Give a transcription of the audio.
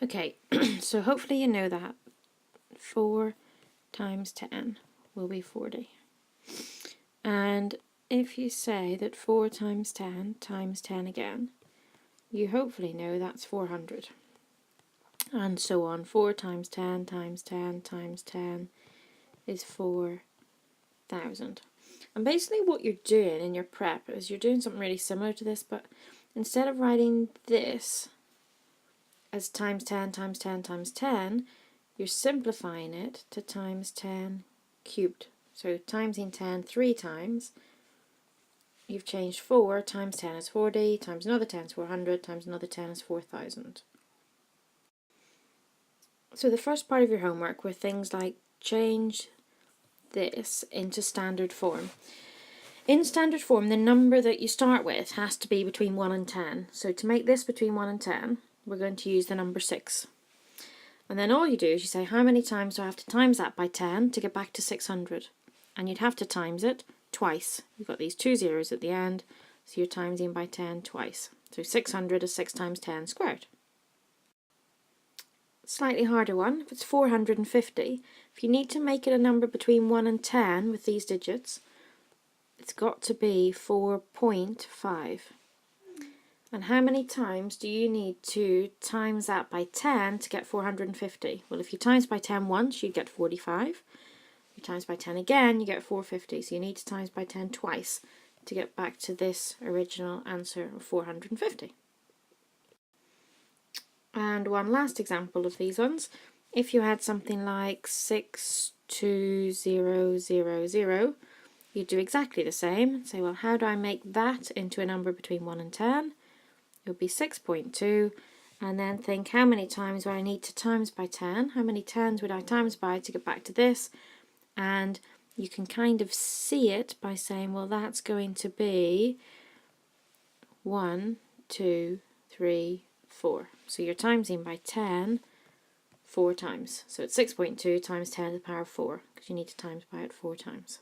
Okay, so hopefully you know that 4 times 10 will be 40. And if you say that 4 times 10 again, you hopefully know that's 400. And so on. 4 times 10 times 10 times 10 is 4,000. And basically what you're doing in your prep is you're doing something really similar to this, but instead of writing this as times 10 times 10 times 10, you're simplifying it to times 10 cubed. So timesing 10 3 times, you've changed 4 times 10 is 40, times another 10 is 400, times another 10 is 4,000. So the first part of your homework were things like change this into standard form. In standard form, the number that you start with has to be between 1 and 10. So to make this between 1 and 10, we're going to use the number 6. And then all you do is you say, how many times do I have to times that by 10 to get back to 600? And you'd have to times it twice. You've got these 2 zeros at the end, so you're timesing by 10 twice. So 600 is 6 times 10 squared. Slightly harder one, if it's 450, if you need to make it a number between 1 and 10 with these digits, it's got to be 4.5. And how many times do you need to times that by 10 to get 450? Well, if you times by 10 once, you get 45. If you times by 10 again, you get 450. So you need to times by 10 twice to get back to this original answer of 450. And one last example of these ones. If you had something like 62000, you'd do exactly the same. Say, well, how do I make that into a number between 1 and 10? It would be 6.2, and then think how many times would I need to times by 10? How many 10s would I times by to get back to this? And you can kind of see it by saying, well, that's going to be 1, 2, 3, 4. So you're timesing by 10 4 times. So it's 6.2 times 10 to the power of 4, because you need to times by it 4 times.